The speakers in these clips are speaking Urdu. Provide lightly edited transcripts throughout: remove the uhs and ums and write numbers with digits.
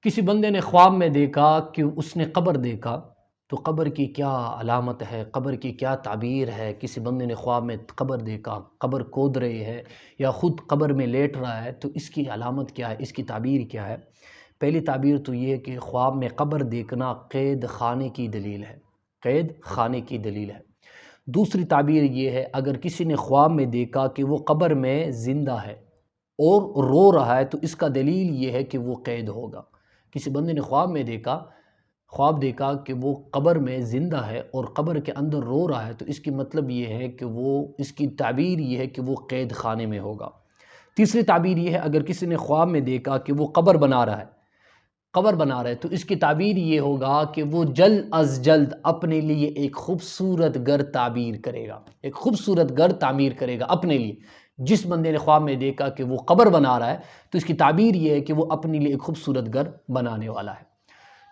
کسی بندے نے خواب میں دیکھا کہ اس نے قبر دیکھا، تو قبر کی کیا علامت ہے، قبر کی کیا تعبیر ہے؟ کسی بندے نے خواب میں قبر دیکھا، قبر کھود رہے ہے یا خود قبر میں لیٹ رہا ہے، تو اس کی علامت کیا ہے، اس کی تعبیر کیا ہے؟ پہلی تعبیر تو یہ ہے کہ خواب میں قبر دیکھنا قید خانے کی دلیل ہے، قید خانے کی دلیل ہے۔ دوسری تعبیر یہ ہے، اگر کسی نے خواب میں دیکھا کہ وہ قبر میں زندہ ہے اور رو رہا ہے، تو اس کا دلیل یہ ہے کہ وہ قید ہوگا۔ کسی بندے نے خواب دیکھا کہ وہ قبر میں زندہ ہے اور قبر کے اندر رو رہا ہے، تو اس کی مطلب یہ ہے کہ اس کی تعبیر یہ ہے کہ وہ قید خانے میں ہوگا۔ تیسری تعبیر یہ ہے، اگر کسی نے خواب میں دیکھا کہ وہ قبر بنا رہا ہے تو اس کی تعبیر یہ ہوگا کہ وہ جلد از جلد اپنے لیے ایک خوبصورت گھر تعمیر کرے گا اپنے لیے۔ جس بندے نے خواب میں دیکھا کہ وہ قبر بنا رہا ہے تو اس کی تعبیر یہ ہے کہ وہ اپنے لیے ایک خوبصورت گھر بنانے والا ہے۔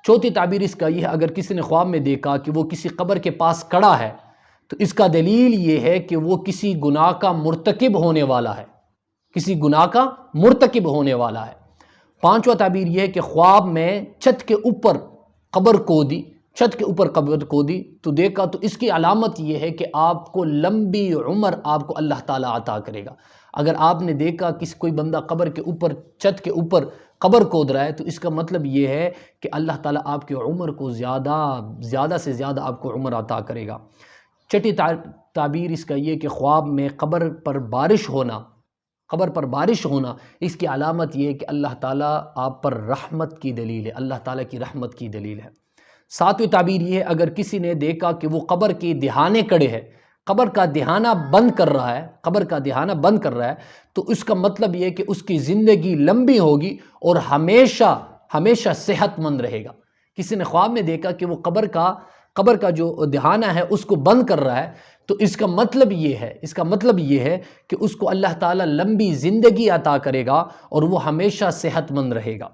چوتھی تعبیر اس کا یہ ہے، اگر کسی نے خواب میں دیکھا کہ وہ کسی قبر کے پاس کھڑا ہے تو اس کا دلیل یہ ہے کہ وہ کسی گناہ کا مرتکب ہونے والا ہے، پانچواں تعبیر یہ ہے کہ خواب میں چھت کے اوپر قبر کھودی تو دیکھا، تو اس کی علامت یہ ہے کہ آپ کو لمبی عمر آپ کو اللہ تعالیٰ عطا کرے گا۔ اگر آپ نے دیکھا کہ کوئی بندہ چھت کے اوپر قبر کھود رہا ہے تو اس کا مطلب یہ ہے کہ اللہ تعالیٰ آپ کی عمر کو زیادہ سے زیادہ آپ کو عمر عطا کرے گا۔ چھٹی تعبیر اس کا یہ کہ خواب میں قبر پر بارش ہونا، اس کی علامت یہ ہے کہ اللہ تعالیٰ آپ پر رحمت کی دلیل ہے، اللہ تعالیٰ کی رحمت کی دلیل ہے۔ ساتویں تعبیر یہ ہے، اگر کسی نے دیکھا کہ وہ قبر کے دہانے کڑے ہے، قبر کا دہانہ بند کر رہا ہے تو اس کا مطلب یہ ہے کہ اس کی زندگی لمبی ہوگی اور ہمیشہ صحت مند رہے گا۔ کسی نے خواب میں دیکھا کہ وہ قبر کا جو دہانہ ہے اس کو بند کر رہا ہے تو اس کا مطلب یہ ہے کہ اس کو اللہ تعالیٰ لمبی زندگی عطا کرے گا اور وہ ہمیشہ صحت مند رہے گا۔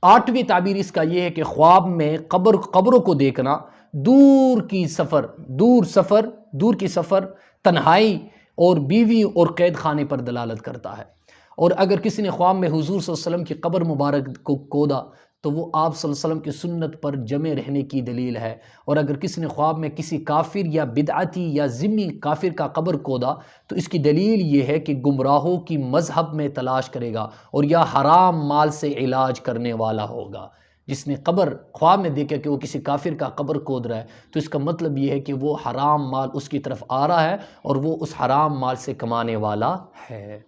آٹھویں تعبیر اس کا یہ ہے کہ خواب میں قبروں کو دیکھنا دور کی سفر، تنہائی اور بیوی اور قید خانے پر دلالت کرتا ہے۔ اور اگر کسی نے خواب میں حضور صلی اللہ علیہ وسلم کی قبر مبارک کو کھودا تو وہ آپ صلی اللہ علیہ وسلم کی سنت پر جمع رہنے کی دلیل ہے۔ اور اگر کسی نے خواب میں کسی کافر یا بدعتی یا ذمی کافر کا قبر کھودا تو اس کی دلیل یہ ہے کہ گمراہوں کی مذہب میں تلاش کرے گا اور یا حرام مال سے علاج کرنے والا ہوگا۔ جس نے خواب میں دیکھا کہ وہ کسی کافر کا قبر کھود رہا ہے تو اس کا مطلب یہ ہے کہ وہ حرام مال اس کی طرف آ رہا ہے اور وہ اس حرام مال سے کمانے والا ہے۔